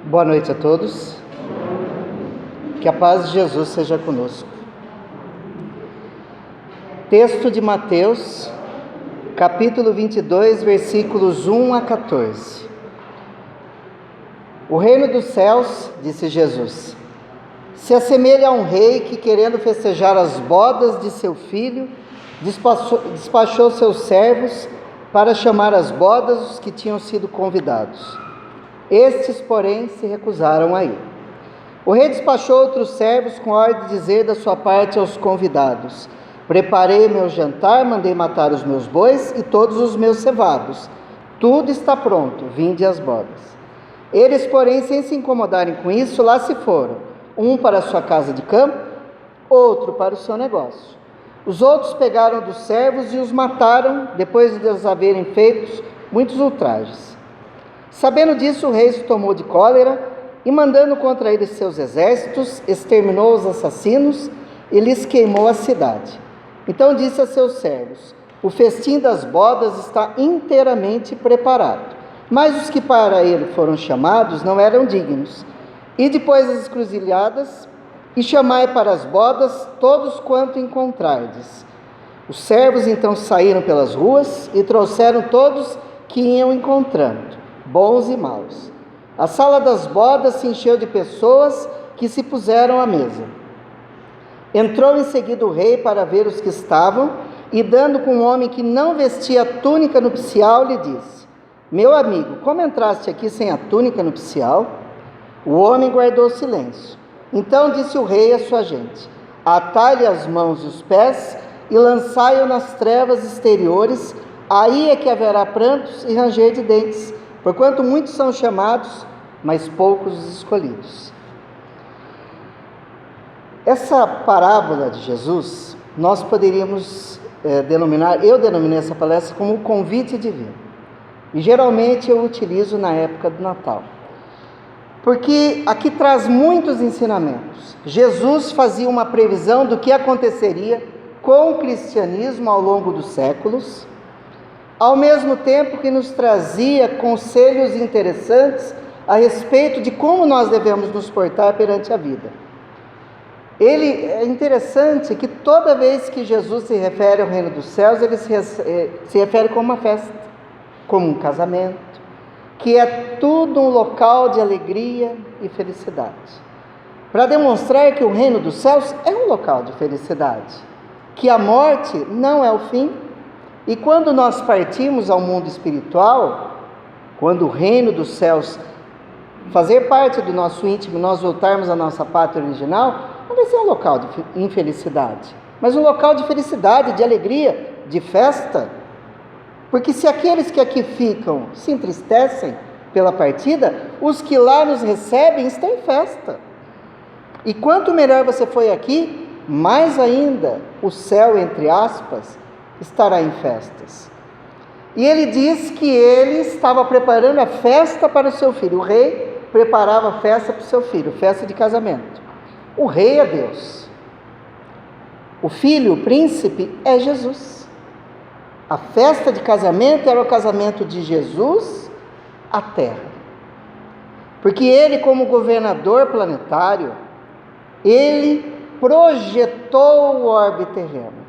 Boa noite a todos. Que a paz de Jesus seja conosco. Texto de Mateus, capítulo 22, versículos 1 a 14. O reino dos céus, disse Jesus, se assemelha a um rei que, querendo festejar as bodas de seu filho, despachou seus servos para chamar às bodas os que tinham sido convidados. Estes, porém, se recusaram a ir. O rei despachou outros servos com a ordem de dizer da sua parte aos convidados: preparei meu jantar, mandei matar os meus bois e todos os meus cevados. Tudo está pronto, vinde às bodas. Eles, porém, sem se incomodarem com isso, lá se foram, um para a sua casa de campo, outro para o seu negócio. Os outros pegaram dos servos e os mataram, depois de os haverem feito muitos ultrajes. Sabendo disso, o rei se tomou de cólera e, mandando contra eles seus exércitos, exterminou os assassinos e lhes queimou a cidade. Então disse a seus servos: o festim das bodas está inteiramente preparado, mas os que para ele foram chamados não eram dignos. E depois das encruzilhadas, e chamai para as bodas todos quanto encontrardes. Os servos então saíram pelas ruas e trouxeram todos que iam encontrando, bons e maus. A sala das bodas se encheu de pessoas que se puseram à mesa. Entrou em seguida o rei para ver os que estavam, e dando com um homem que não vestia a túnica nupcial, lhe disse: meu amigo, como entraste aqui sem a túnica nupcial? O homem guardou silêncio. Então disse o rei à sua gente: atai-lhe as mãos e os pés e lançai-o nas trevas exteriores, aí é que haverá prantos e ranger de dentes, porquanto muitos são chamados, mas poucos os escolhidos. Essa parábola de Jesus, nós poderíamos eu denominei essa palestra como o convite divino. E geralmente eu utilizo na época do Natal, porque aqui traz muitos ensinamentos. Jesus fazia uma previsão do que aconteceria com o cristianismo ao longo dos séculos, ao mesmo tempo que nos trazia conselhos interessantes a respeito de como nós devemos nos portar perante a vida. É interessante que toda vez que Jesus se refere ao reino dos céus, ele se refere como uma festa, como um casamento, que é tudo um local de alegria e felicidade, para demonstrar que o reino dos céus é um local de felicidade, que a morte não é o fim. E quando nós partimos ao mundo espiritual, quando o reino dos céus fazer parte do nosso íntimo, nós voltarmos à nossa pátria original, não vai ser um local de infelicidade, mas um local de felicidade, de alegria, de festa. Porque se aqueles que aqui ficam se entristecem pela partida, os que lá nos recebem estão em festa. E quanto melhor você foi aqui, mais ainda o céu, entre aspas, estará em festas. E ele diz que ele estava preparando a festa para o seu filho. O rei preparava a festa para o seu filho, festa de casamento. O rei é Deus. O filho, o príncipe, é Jesus. A festa de casamento era o casamento de Jesus à terra. Porque ele, como governador planetário, ele projetou o orbe terreno.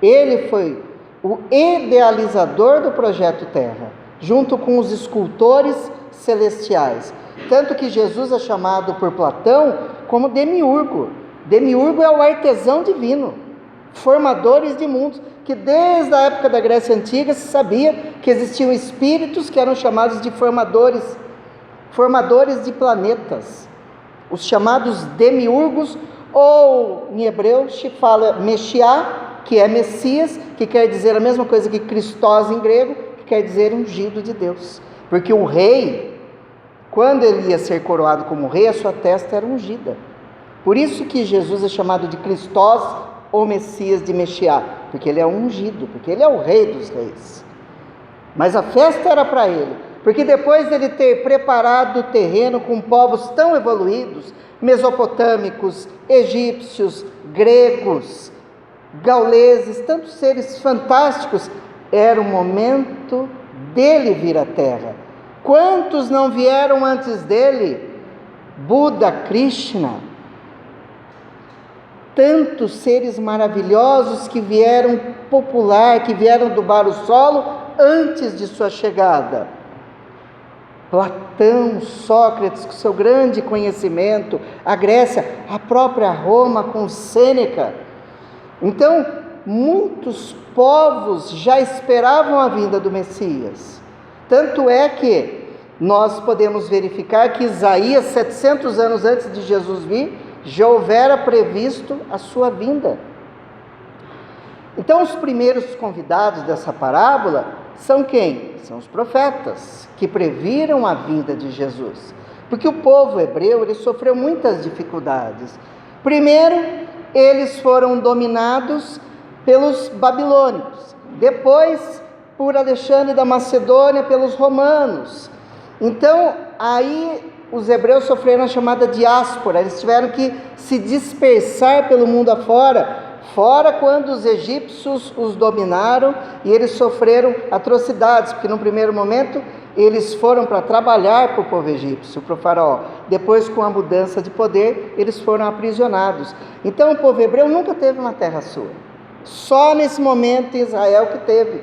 Ele foi o idealizador do projeto Terra, junto com os escultores celestiais. Tanto que Jesus é chamado por Platão como demiurgo. Demiurgo é o artesão divino, formadores de mundos, que desde a época da Grécia Antiga se sabia que existiam espíritos que eram chamados de formadores de planetas, os chamados demiurgos, ou em hebreu se fala Meshiá, que é Messias, que quer dizer a mesma coisa que Christos em grego, que quer dizer ungido de Deus. Porque o rei, quando ele ia ser coroado como rei, a sua testa era ungida. Por isso que Jesus é chamado de Christos ou Messias de Meshiá, porque ele é ungido, porque ele é o rei dos reis. Mas a festa era para ele, porque depois dele ter preparado o terreno com povos tão evoluídos, mesopotâmicos, egípcios, gregos, gauleses, tantos seres fantásticos, era o momento dele vir à terra. Quantos não vieram antes dele Buda, Krishna, tantos seres maravilhosos que vieram popular, que vieram adubar o solo antes de sua chegada. Platão, Sócrates, com seu grande conhecimento, a Grécia, a própria Roma com Sêneca. Então, muitos povos já esperavam a vinda do Messias. Tanto é que nós podemos verificar que Isaías, 700 anos antes de Jesus vir, já houvera previsto a sua vinda. Então, os primeiros convidados dessa parábola são quem? São os profetas, que previram a vinda de Jesus. Porque o povo hebreu, ele sofreu muitas dificuldades. Primeiro, eles foram dominados pelos babilônios. Depois, por Alexandre da Macedônia, pelos romanos. Então, aí os hebreus sofreram a chamada diáspora. Eles tiveram que se dispersar pelo mundo afora. Fora quando os egípcios os dominaram e eles sofreram atrocidades, porque no primeiro momento eles foram para trabalhar para o povo egípcio, para o faraó. Depois, com a mudança de poder, eles foram aprisionados. Então o povo hebreu nunca teve uma terra sua. Só nesse momento Israel que teve.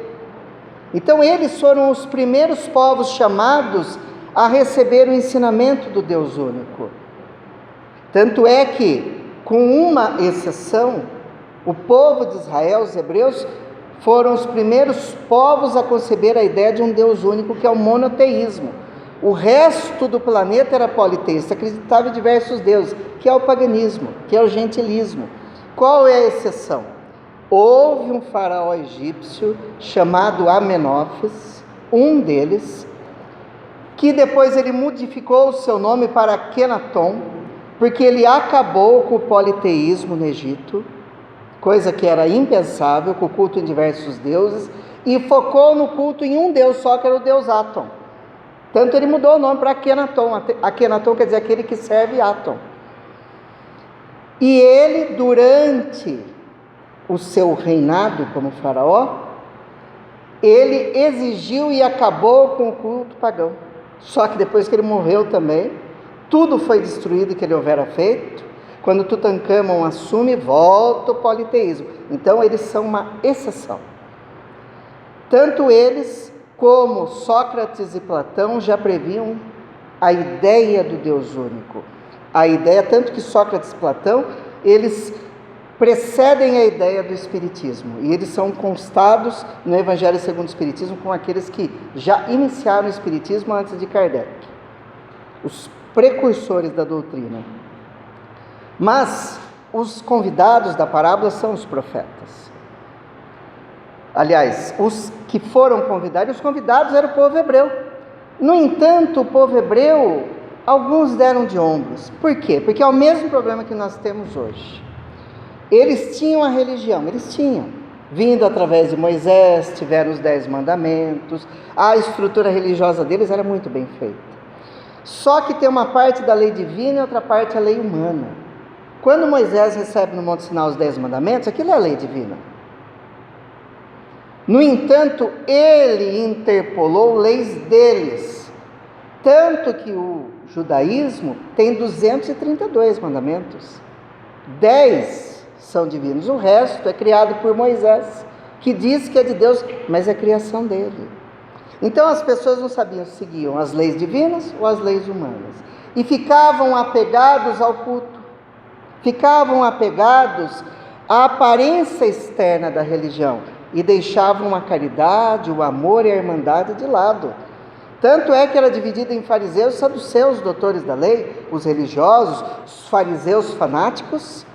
Então eles foram os primeiros povos chamados a receber o ensinamento do Deus único. Tanto é que, com uma exceção, o povo de Israel, os hebreus, foram os primeiros povos a conceber a ideia de um Deus único, que é o monoteísmo. O resto do planeta era politeísta, acreditava em diversos deuses, que é o paganismo, que é o gentilismo. Qual é a exceção? Houve um faraó egípcio chamado Amenófis, um deles, que depois ele modificou o seu nome para Akenaton, porque ele acabou com o politeísmo no Egito, coisa que era impensável, com o culto em diversos deuses, e focou no culto em um deus só, que era o deus Atom. Tanto ele mudou o nome para Akenaton. Akenaton quer dizer aquele que serve Atom. E ele, durante o seu reinado como faraó, ele exigiu e acabou com o culto pagão. Só que depois que ele morreu também, tudo foi destruído que ele houvera feito. Quando Tutancâmon assume, volta o politeísmo. Então eles são uma exceção. Tanto eles como Sócrates e Platão já previam a ideia do Deus único. A ideia, tanto que Sócrates e Platão, eles precedem a ideia do Espiritismo. E eles são constados no Evangelho segundo o Espiritismo com aqueles que já iniciaram o Espiritismo antes de Kardec. Os precursores da doutrina. Mas os convidados da parábola são os profetas. Aliás, os que foram convidados, os convidados eram o povo hebreu. No entanto, o povo hebreu, alguns deram de ombros. Por quê? Porque é o mesmo problema que nós temos hoje. Eles tinham a religião, eles tinham. Vindo através de Moisés, tiveram os 10 mandamentos, a estrutura religiosa deles era muito bem feita. Só que tem uma parte da lei divina e outra parte a lei humana. Quando Moisés recebe no Monte Sinai os 10 mandamentos, aquilo é a lei divina. No entanto, ele interpolou leis deles. Tanto que o judaísmo tem 232 mandamentos. 10 são divinos, o resto é criado por Moisés, que diz que é de Deus, mas é criação dele. Então as pessoas não sabiam se seguiam as leis divinas ou as leis humanas. E ficavam apegados ao culto. Ficavam apegados à aparência externa da religião e deixavam a caridade, o amor e a irmandade de lado. Tanto é que era dividida em fariseus e saduceus, doutores da lei, os religiosos, os fariseus fanáticos,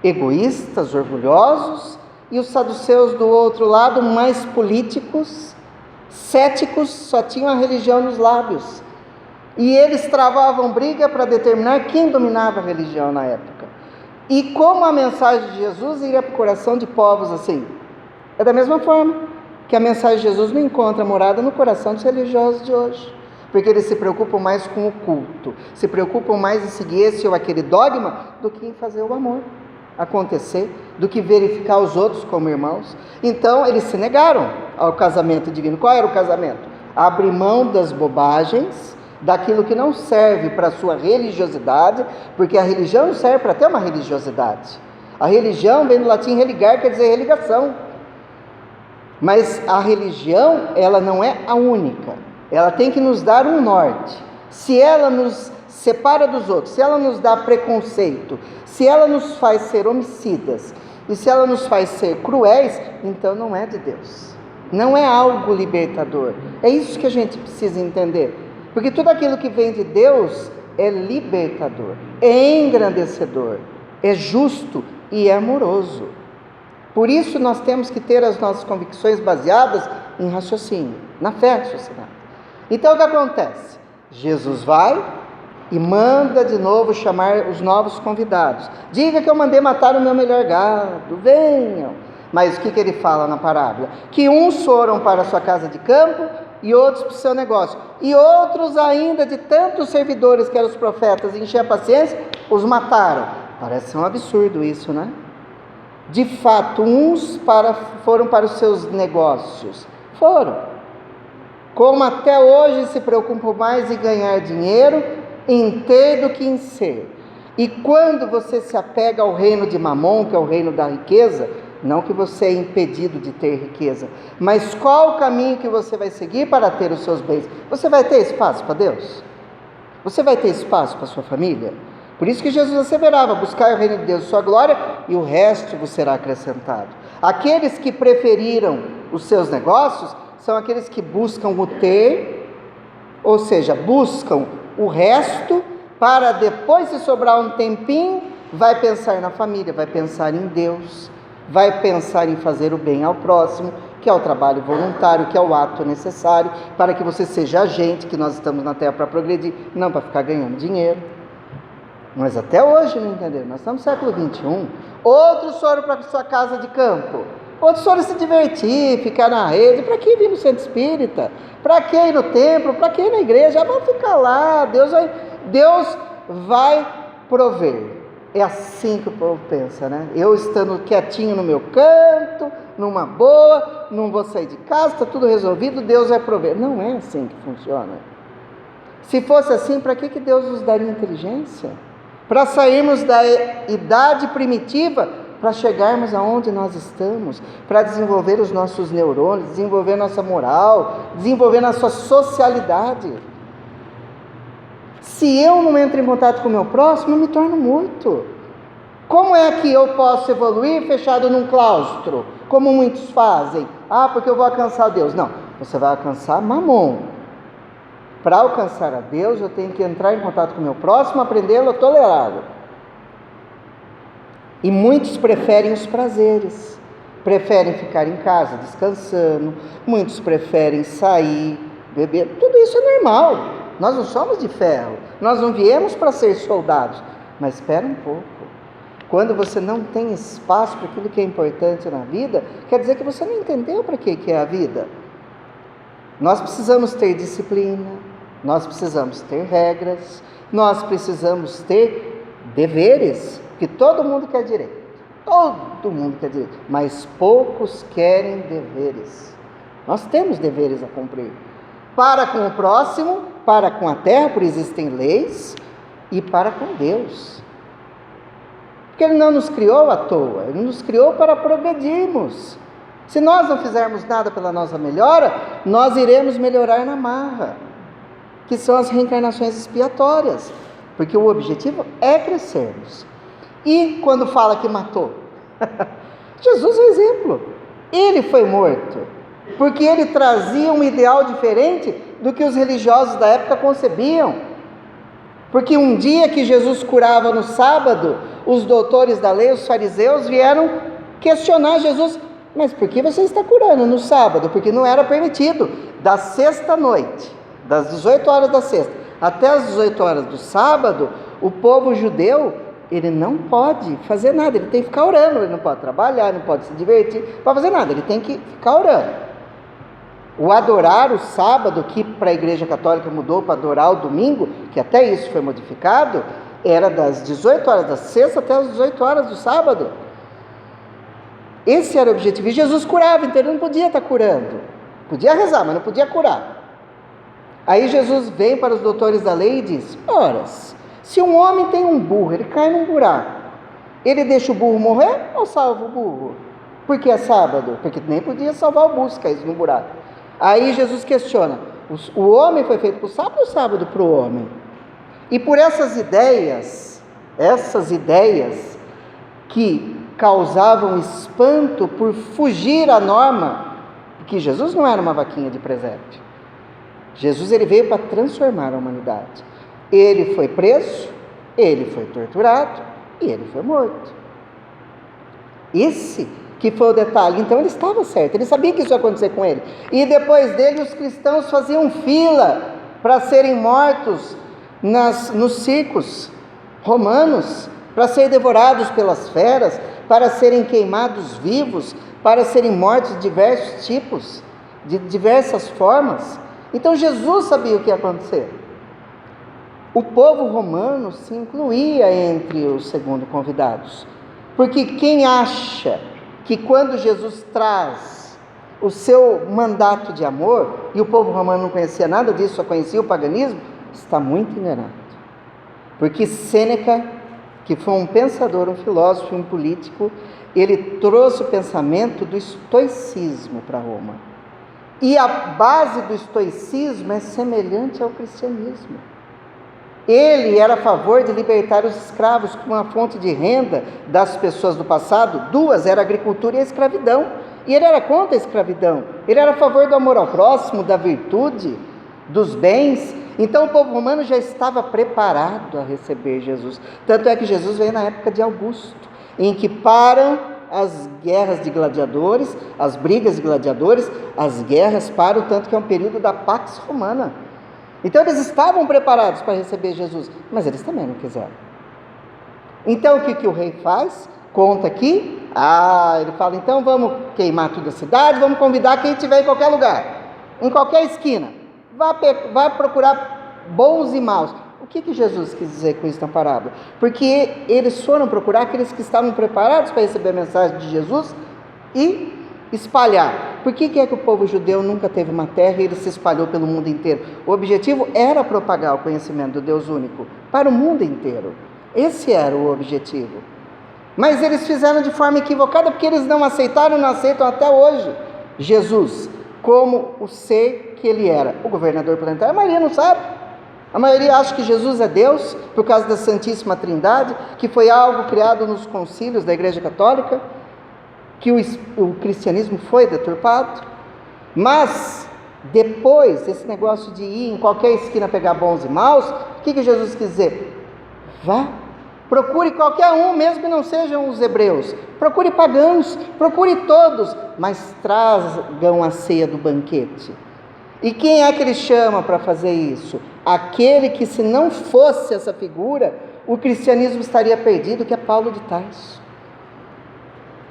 egoístas, orgulhosos, e os saduceus do outro lado, mais políticos, céticos, só tinham a religião nos lábios. E eles travavam briga para determinar quem dominava a religião na época. E como a mensagem de Jesus iria para o coração de povos assim? É da mesma forma que a mensagem de Jesus não encontra morada no coração dos religiosos de hoje. Porque eles se preocupam mais com o culto, se preocupam mais em seguir esse ou aquele dogma do que em fazer o amor acontecer, do que verificar os outros como irmãos. Então eles se negaram ao casamento divino. Qual era o casamento? Abrir mão das bobagens, daquilo que não serve para a sua religiosidade, porque a religião não serve para ter uma religiosidade. A religião vem do latim religar, quer dizer religação. Mas a religião, ela não é a única. Ela tem que nos dar um norte. Se ela nos separa dos outros, se ela nos dá preconceito, se ela nos faz ser homicidas, e se ela nos faz ser cruéis, então não é de Deus. Não é algo libertador. É isso que a gente precisa entender. Porque tudo aquilo que vem de Deus é libertador, é engrandecedor, é justo e é amoroso. Por isso nós temos que ter as nossas convicções baseadas em raciocínio, na fé raciocinada. Então o que acontece? Jesus vai e manda de novo chamar os novos convidados. Diga que eu mandei matar o meu melhor gado, venham. Mas o que ele fala na parábola? Que uns foram para a sua casa de campo e outros para o seu negócio. E outros ainda, de tantos servidores que eram os profetas, encher a paciência, os mataram. Parece um absurdo isso, né? De fato, uns foram para os seus negócios. Foram. Como até hoje se preocupam mais em ganhar dinheiro, em ter do que em ser. E quando você se apega ao reino de Mamon, que é o reino da riqueza, não que você é impedido de ter riqueza, mas qual o caminho que você vai seguir para ter os seus bens? Você vai ter espaço para Deus? Você vai ter espaço para a sua família? Por isso que Jesus asseverava: buscar o reino de Deus e sua glória, e o resto vos será acrescentado. Aqueles que preferiram os seus negócios são aqueles que buscam o ter, ou seja, buscam o resto, para depois, se sobrar um tempinho, vai pensar na família, vai pensar em Deus, vai pensar em fazer o bem ao próximo, que é o trabalho voluntário, que é o ato necessário para que você seja agente, que nós estamos na terra para progredir, não para ficar ganhando dinheiro. Mas até hoje não entenderam, nós estamos no século 21. Outros foram para a sua casa de campo, outros foram se divertir, ficar na rede. Para que vir no centro espírita? Para que ir no templo? Para que ir na igreja? Vamos ficar lá, Deus vai prover. É assim que o povo pensa, né? Eu estando quietinho no meu canto, numa boa, não vou sair de casa, está tudo resolvido, Deus vai prover. Não é assim que funciona. Se fosse assim, para que Deus nos daria inteligência? Para sairmos da idade primitiva, para chegarmos aonde nós estamos, para desenvolver os nossos neurônios, desenvolver nossa moral, desenvolver nossa socialidade. Se eu não entro em contato com o meu próximo, eu me torno morto. Como é que eu posso evoluir fechado num claustro, como muitos fazem? Porque eu vou alcançar Deus. Não, você vai alcançar Mamon. Para alcançar a Deus, eu tenho que entrar em contato com o meu próximo, aprendê-lo a tolerá-lo. E muitos preferem os prazeres, preferem ficar em casa descansando, muitos preferem sair, beber. Tudo isso é normal. Nós não somos de ferro, nós não viemos para ser soldados. Mas espera um pouco. Quando você não tem espaço para aquilo que é importante na vida, quer dizer que você não entendeu para que é a vida. Nós precisamos ter disciplina, nós precisamos ter regras, nós precisamos ter deveres, que todo mundo quer direito. Todo mundo quer direito, mas poucos querem deveres. Nós temos deveres a cumprir. Para com o próximo, para com a terra, por existem leis, e para com Deus. Porque Ele não nos criou à toa, Ele nos criou para progredirmos. Se nós não fizermos nada pela nossa melhora, nós iremos melhorar na marra, que são as reencarnações expiatórias, porque o objetivo é crescermos. E quando fala que matou, Jesus é o exemplo. Ele foi morto, porque ele trazia um ideal diferente do que os religiosos da época concebiam. Porque um dia que Jesus curava no sábado, os doutores da lei, os fariseus, vieram questionar Jesus: mas por que você está curando no sábado? Porque não era permitido. Da sexta-noite, das 18 horas da sexta até as 18 horas do sábado, o povo judeu, ele não pode fazer nada, ele tem que ficar orando, ele não pode trabalhar, não pode se divertir, não pode fazer nada, ele tem que ficar orando. O adorar o sábado, que para a Igreja Católica mudou para adorar o domingo, que até isso foi modificado, era das 18 horas da sexta até as 18 horas do sábado. Esse era o objetivo. E Jesus curava, então ele não podia estar curando. Podia rezar, mas não podia curar. Aí Jesus vem para os doutores da lei e diz: ora, se um homem tem um burro, ele cai num buraco, ele deixa o burro morrer ou salva o burro? Porque é sábado? Porque nem podia salvar o burro se caísse num buraco. Aí Jesus questiona: o homem foi feito para o sábado ou o sábado para o homem? E por essas ideias que causavam espanto por fugir à norma, que Jesus não era uma vaquinha de presépio. Jesus ele veio para transformar a humanidade. Ele foi preso, ele foi torturado e ele foi morto. Esse que foi o detalhe. Então ele estava certo, ele sabia que isso ia acontecer com ele. E depois dele os cristãos faziam fila para serem mortos nos circos romanos, para serem devorados pelas feras, para serem queimados vivos, para serem mortos de diversos tipos, de diversas formas. Então Jesus sabia o que ia acontecer. O povo romano se incluía entre os segundo convidados, porque quem acha que quando Jesus traz o seu mandato de amor, e o povo romano não conhecia nada disso, só conhecia o paganismo, está muito enganado. Porque Sêneca, que foi um pensador, um filósofo, um político, ele trouxe o pensamento do estoicismo para Roma. E a base do estoicismo é semelhante ao cristianismo. Ele era a favor de libertar os escravos como uma fonte de renda das pessoas do passado. Duas, era a agricultura e a escravidão. E ele era contra a escravidão. Ele era a favor do amor ao próximo, da virtude, dos bens. Então o povo romano já estava preparado a receber Jesus. Tanto é que Jesus veio na época de Augusto, em que param as guerras de gladiadores, as brigas de gladiadores, as guerras param, tanto que é um período da Pax Romana. Então eles estavam preparados para receber Jesus, mas eles também não quiseram. Então o que o rei faz? Conta aqui, ele fala: então vamos queimar toda a cidade, vamos convidar quem estiver em qualquer lugar, em qualquer esquina, vai procurar bons e maus. O que Jesus quis dizer com isso na parábola? Porque eles foram procurar aqueles que estavam preparados para receber a mensagem de Jesus e espalhar. Por que é que o povo judeu nunca teve uma terra e ele se espalhou pelo mundo inteiro? O objetivo era propagar o conhecimento do Deus único para o mundo inteiro. Esse era o objetivo. Mas eles fizeram de forma equivocada, porque eles não aceitaram e não aceitam até hoje Jesus como o ser que ele era, o governador planetário. A maioria não sabe. A maioria acha que Jesus é Deus, por causa da Santíssima Trindade, que foi algo criado nos concílios da Igreja Católica, que o cristianismo foi deturpado. Mas, depois, esse negócio de ir em qualquer esquina pegar bons e maus, o que Jesus quis dizer? Vá, procure qualquer um, mesmo que não sejam os hebreus, procure pagãos, procure todos, mas tragam a ceia do banquete. E quem é que ele chama para fazer isso? Aquele que, se não fosse essa figura, o cristianismo estaria perdido, que é Paulo de Tarso.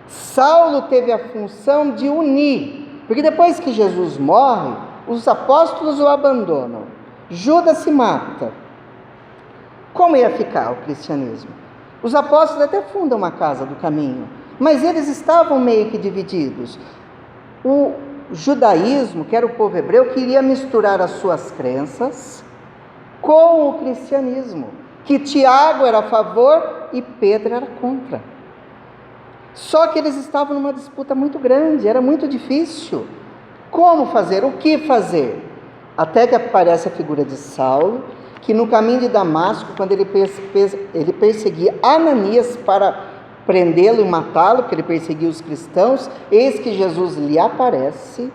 Saulo teve a função de unir, porque depois que Jesus morre, os apóstolos o abandonam, Judas se mata. Como ia ficar o cristianismo? Os apóstolos até fundam uma casa do caminho, mas eles estavam meio que divididos. O judaísmo, que era o povo hebreu, queria misturar as suas crenças com o cristianismo, que Tiago era a favor e Pedro era contra. Só que eles estavam numa disputa muito grande, era muito difícil. Como fazer? O que fazer? Até que aparece a figura de Saulo, que no caminho de Damasco, quando ele perseguia Ananias para prendê-lo e matá-lo, porque ele perseguia os cristãos, eis que Jesus lhe aparece,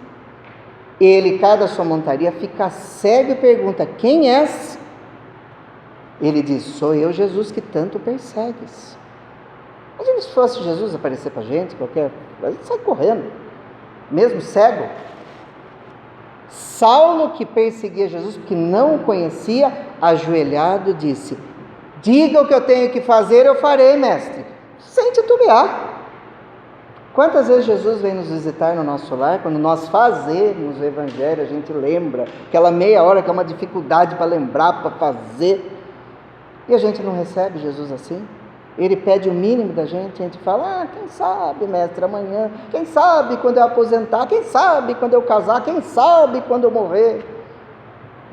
ele cai da sua montaria, fica cego e pergunta: quem és? Ele diz: sou eu, Jesus, que tanto persegues. Imagina se fosse Jesus aparecer para a gente, a gente sai correndo, mesmo cego. Saulo, que perseguia Jesus, porque não o conhecia, ajoelhado, disse: diga o que eu tenho que fazer, eu farei, mestre. Sem titubear. Quantas vezes Jesus vem nos visitar no nosso lar, quando nós fazemos o Evangelho, a gente lembra, aquela meia hora que é uma dificuldade para lembrar, para fazer, e a gente não recebe Jesus assim? Ele pede o mínimo da gente, a gente fala: quem sabe, mestre, amanhã, quem sabe quando eu aposentar, quem sabe quando eu casar, quem sabe quando eu morrer.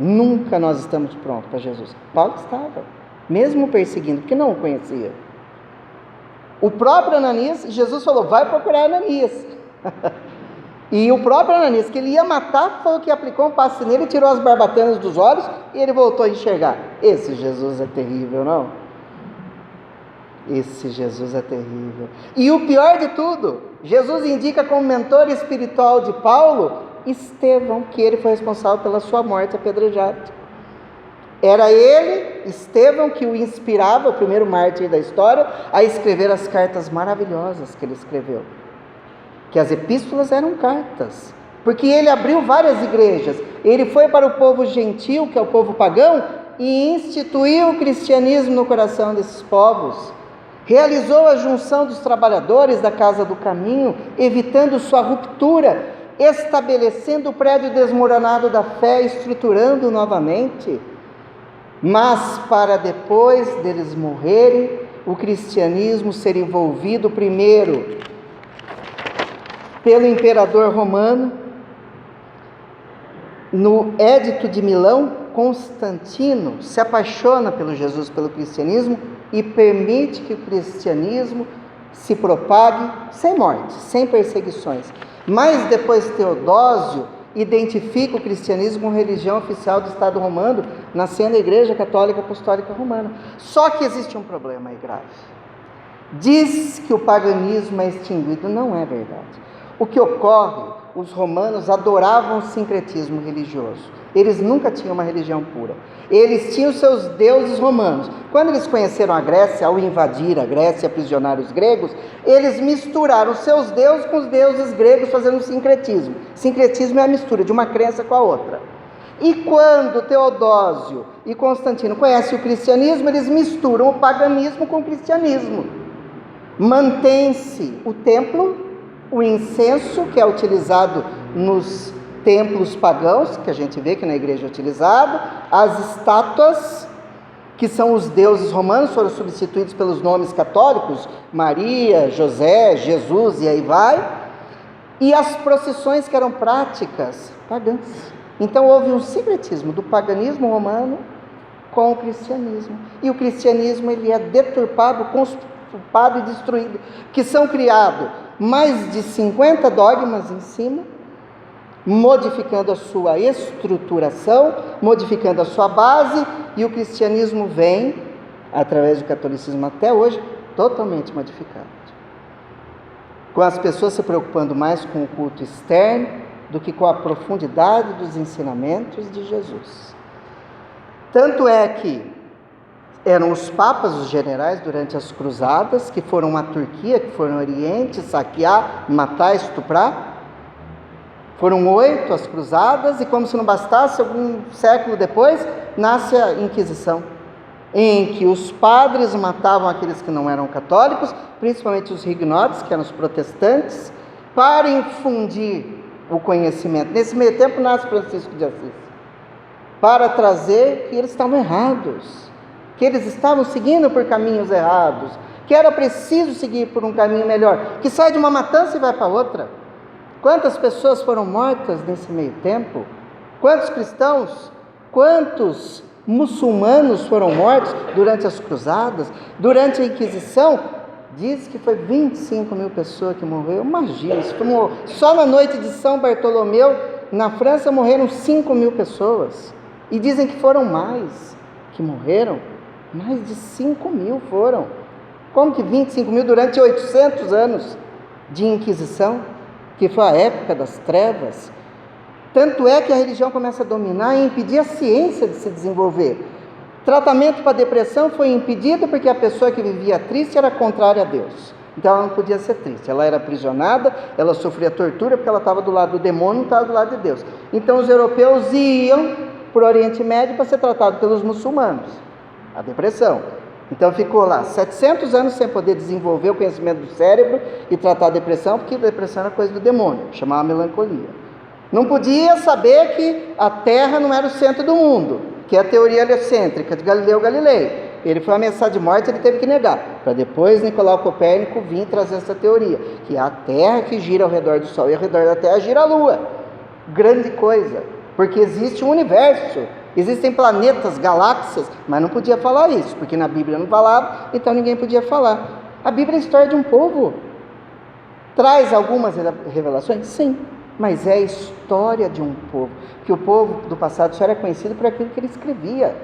Nunca nós estamos prontos para Jesus. Paulo estava, mesmo perseguindo, porque não o conhecia. O próprio Ananias, Jesus falou, vai procurar Ananias. E o próprio Ananias, que ele ia matar, falou que aplicou um passe nele, tirou as barbatanas dos olhos e ele voltou a enxergar. Esse Jesus é terrível, não? Esse Jesus é terrível. E o pior de tudo, Jesus indica como mentor espiritual de Paulo, Estevão, que ele foi responsável pela sua morte apedrejado. Era ele, Estevão, que o inspirava, o primeiro mártir da história, a escrever as cartas maravilhosas que ele escreveu. Que as epístolas eram cartas, porque ele abriu várias igrejas. Ele foi para o povo gentil, que é o povo pagão, e instituiu o cristianismo no coração desses povos. Realizou a junção dos trabalhadores da casa do caminho, evitando sua ruptura, estabelecendo o prédio desmoronado da fé, estruturando novamente. Mas para depois deles morrerem, o cristianismo ser envolvido primeiro pelo imperador romano. No Édito de Milão, Constantino se apaixona pelo Jesus, pelo cristianismo, e permite que o cristianismo se propague sem morte, sem perseguições. Mas depois Teodósio identifica o cristianismo como religião oficial do Estado romano, nascendo a Igreja Católica Apostólica Romana. Só que existe um problema aí grave. Diz que o paganismo é extinguido, não é verdade. O que ocorre, os romanos adoravam o sincretismo religioso. Eles nunca tinham uma religião pura. Eles tinham seus deuses romanos. Quando eles conheceram a Grécia, ao invadir a Grécia e aprisionar os gregos, eles misturaram seus deuses com os deuses gregos, fazendo um sincretismo. Sincretismo é a mistura de uma crença com a outra. E quando Teodósio e Constantino conhecem o cristianismo, eles misturam o paganismo com o cristianismo. Mantém-se o templo, o incenso, que é utilizado nos templos pagãos, que a gente vê que na igreja é utilizado, as estátuas, que são os deuses romanos, foram substituídos pelos nomes católicos, Maria, José, Jesus e aí vai, e as procissões que eram práticas pagãs. Então houve um sincretismo do paganismo romano com o cristianismo, e o cristianismo ele é deturpado, constupado e destruído, que são criados mais de 50 dogmas em cima, modificando a sua estruturação, modificando a sua base, e o cristianismo vem, através do catolicismo até hoje, totalmente modificado. Com as pessoas se preocupando mais com o culto externo do que com a profundidade dos ensinamentos de Jesus. Tanto é que eram os papas, os generais, durante as cruzadas, que foram à Turquia, que foram ao Oriente, saquear, matar, estuprar. Foram 8 as cruzadas, e como se não bastasse, algum século depois, nasce a Inquisição, em que os padres matavam aqueles que não eram católicos, principalmente os rignotes, que eram os protestantes, para infundir o conhecimento. Nesse meio tempo nasce Francisco de Assis, para trazer que eles estavam errados, que eles estavam seguindo por caminhos errados, que era preciso seguir por um caminho melhor, que sai de uma matança e vai para outra. Quantas pessoas foram mortas nesse meio tempo? Quantos cristãos, quantos muçulmanos foram mortos durante as cruzadas, durante a Inquisição? Diz que foi 25 mil pessoas que morreram. Imagina, só na noite de São Bartolomeu, na França, morreram 5 mil pessoas. E dizem que foram mais que morreram. Mais de 5 mil foram. Como que 25 mil durante 800 anos de Inquisição, que foi a época das trevas? Tanto é que a religião começa a dominar e impedir a ciência de se desenvolver. Tratamento para depressão foi impedido porque a pessoa que vivia triste era contrária a Deus. Então ela não podia ser triste, ela era aprisionada, ela sofria tortura porque ela estava do lado do demônio, não estava do lado de Deus. Então os europeus iam para o Oriente Médio para ser tratado pelos muçulmanos, a depressão. Então ficou lá 700 anos sem poder desenvolver o conhecimento do cérebro e tratar a depressão, porque a depressão era coisa do demônio, chamava melancolia. Não podia saber que a Terra não era o centro do mundo, que é a teoria heliocêntrica de Galileu Galilei. Ele foi ameaçado de morte, ele teve que negar, para depois Nicolau Copérnico vir trazer essa teoria, que é a Terra que gira ao redor do Sol e ao redor da Terra gira a Lua. Grande coisa, porque existe um universo Existem planetas, galáxias, mas não podia falar isso, porque na Bíblia não falava, então ninguém podia falar. A Bíblia é a história de um povo. Traz algumas revelações? Sim, mas é a história de um povo, que o povo do passado só era conhecido por aquilo que ele escrevia,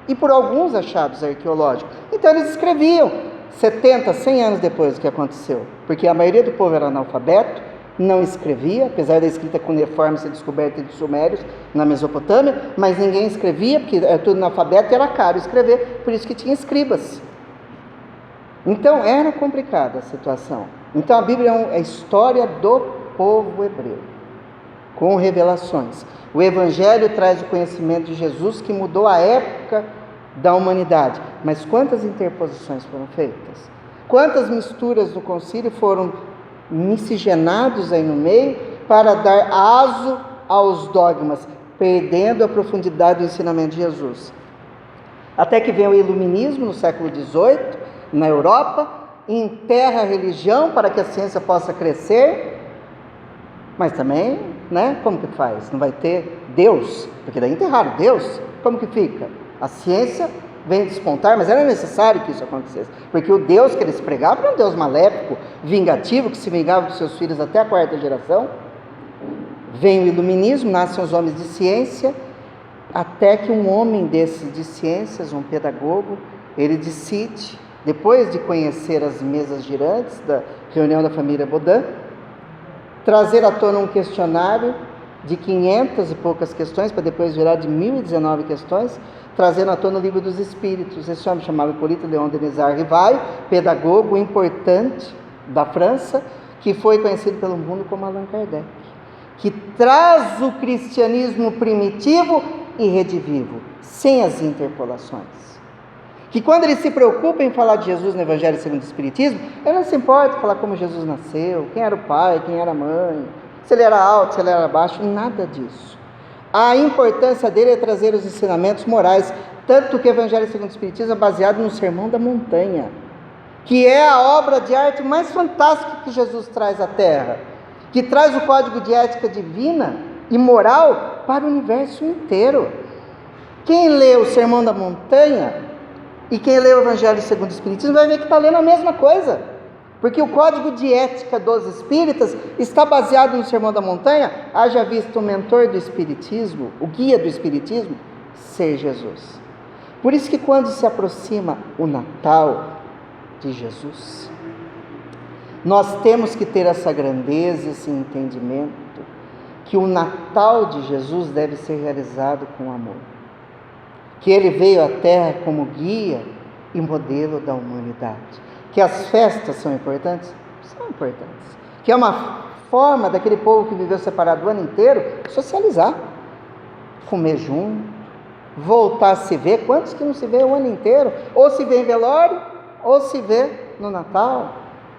e por alguns achados arqueológicos. Então eles escreviam 70, 100 anos depois do que aconteceu, porque a maioria do povo era analfabeto, não escrevia, apesar da escrita cuneiforme ser descoberta dos sumérios na Mesopotâmia, mas ninguém escrevia, porque era tudo analfabeto e era caro escrever, por isso que tinha escribas. Então era complicada a situação. Então a Bíblia é a história do povo hebreu, com revelações. O Evangelho traz o conhecimento de Jesus que mudou a época da humanidade. Mas quantas interposições foram feitas? Quantas misturas no concílio foram miscigenados aí no meio para dar aso aos dogmas, perdendo a profundidade do ensinamento de Jesus. Até que vem o iluminismo no século XVIII, na Europa, enterra a religião para que a ciência possa crescer, mas também, como que faz? Não vai ter Deus, porque daí enterraram Deus, como que fica? A ciência vem despontar, mas era necessário que isso acontecesse, porque o Deus que eles pregavam era um Deus maléfico, vingativo, que se vingava dos seus filhos até a 4ª geração. Vem o iluminismo, nascem os homens de ciência, até que um homem desses de ciências, um pedagogo, ele decide, depois de conhecer as mesas girantes da reunião da família Baudin, trazer à tona um questionário de 500 e poucas questões, para depois virar de 1019 questões, trazendo à tona o livro dos Espíritos. Esse homem chamava Hippolyte Léon Denis Rivail, pedagogo importante da França, que foi conhecido pelo mundo como Allan Kardec, que traz o cristianismo primitivo e redivivo, sem as interpolações. Que quando ele se preocupa em falar de Jesus no Evangelho segundo o Espiritismo, ele não se importa em falar como Jesus nasceu, quem era o pai, quem era a mãe, se ele era alto, se ele era baixo, nada disso. A importância dele é trazer os ensinamentos morais, tanto que o Evangelho segundo o Espiritismo é baseado no Sermão da Montanha, que é a obra de arte mais fantástica que Jesus traz à Terra, que traz o código de ética divina e moral para o universo inteiro. Quem lê o Sermão da Montanha e quem lê o Evangelho segundo o Espiritismo vai ver que está lendo a mesma coisa, porque o código de ética dos espíritas está baseado no Sermão da Montanha, haja visto o mentor do Espiritismo, o guia do Espiritismo, ser Jesus. Por isso que quando se aproxima o Natal de Jesus, nós temos que ter essa grandeza, esse entendimento, que o Natal de Jesus deve ser realizado com amor, que ele veio à Terra como guia e modelo da humanidade. Que as festas são importantes? São importantes. Que é uma forma daquele povo que viveu separado o ano inteiro socializar, comer junto, voltar a se ver. Quantos que não se vê o ano inteiro? Ou se vê em velório, ou se vê no Natal.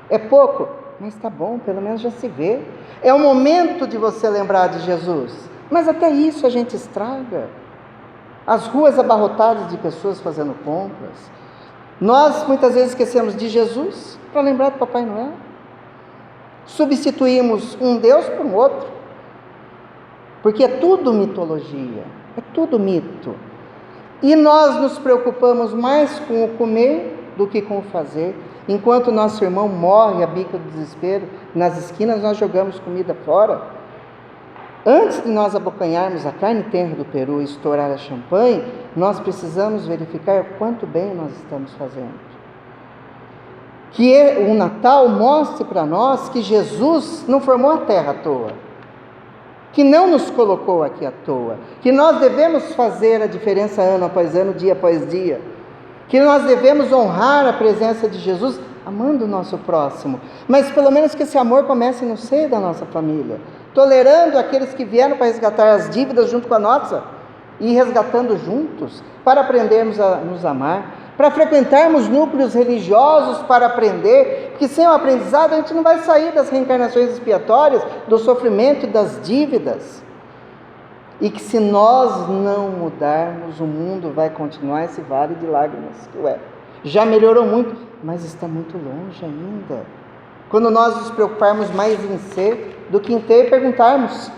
É pouco, mas está bom, pelo menos já se vê. É o momento de você lembrar de Jesus, mas até isso a gente estraga. As ruas abarrotadas de pessoas fazendo compras. Nós muitas vezes esquecemos de Jesus para lembrar do Papai Noel. Substituímos um Deus por um outro, porque é tudo mitologia, é tudo mito. E nós nos preocupamos mais com o comer do que com o fazer. Enquanto nosso irmão morre a bica do desespero nas esquinas, nós jogamos comida fora. Antes de nós abocanharmos a carne tenra do peru e estourar a champanhe, nós precisamos verificar quanto bem nós estamos fazendo. Que o Natal mostre para nós que Jesus não formou a terra à toa, que não nos colocou aqui à toa, que nós devemos fazer a diferença ano após ano, dia após dia, que nós devemos honrar a presença de Jesus amando o nosso próximo, mas pelo menos que esse amor comece no seio da nossa família, tolerando aqueles que vieram para resgatar as dívidas junto com a nossa, e resgatando juntos, para aprendermos a nos amar, para frequentarmos núcleos religiosos para aprender, porque sem o aprendizado a gente não vai sair das reencarnações expiatórias, do sofrimento e das dívidas, e que se nós não mudarmos, o mundo vai continuar esse vale de lágrimas, que já melhorou muito, mas está muito longe ainda. Quando nós nos preocuparmos mais em ser do que em ter, perguntarmos: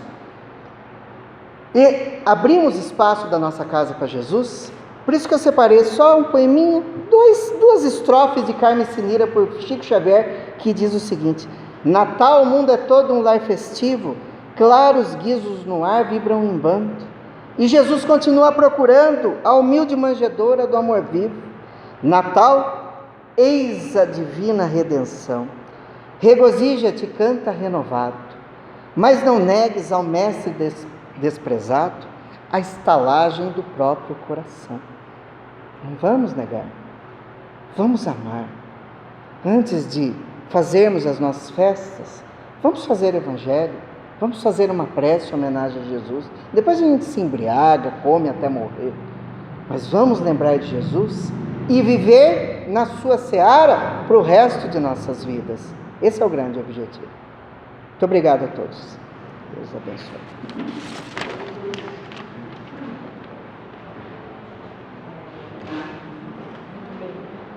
E abrimos espaço da nossa casa para Jesus. Por isso que eu separei só um poeminha, duas estrofes de Carmen Sinira por Chico Xavier, que diz o seguinte: Natal, o mundo é todo um lar festivo, claros guizos no ar vibram em bando, e Jesus continua procurando a humilde manjedoura do amor vivo. Natal, eis a divina redenção, regozija-te, canta renovado, mas não negues ao mestre desprezado a estalagem do próprio coração. Não vamos negar, vamos amar. Antes de fazermos as nossas festas, vamos fazer evangelho, vamos fazer uma prece em homenagem a Jesus. Depois a gente se embriaga, come até morrer, mas vamos lembrar de Jesus e viver na sua seara para o resto de nossas vidas. Esse é o grande objetivo. Muito obrigado a todos. Deus abençoe.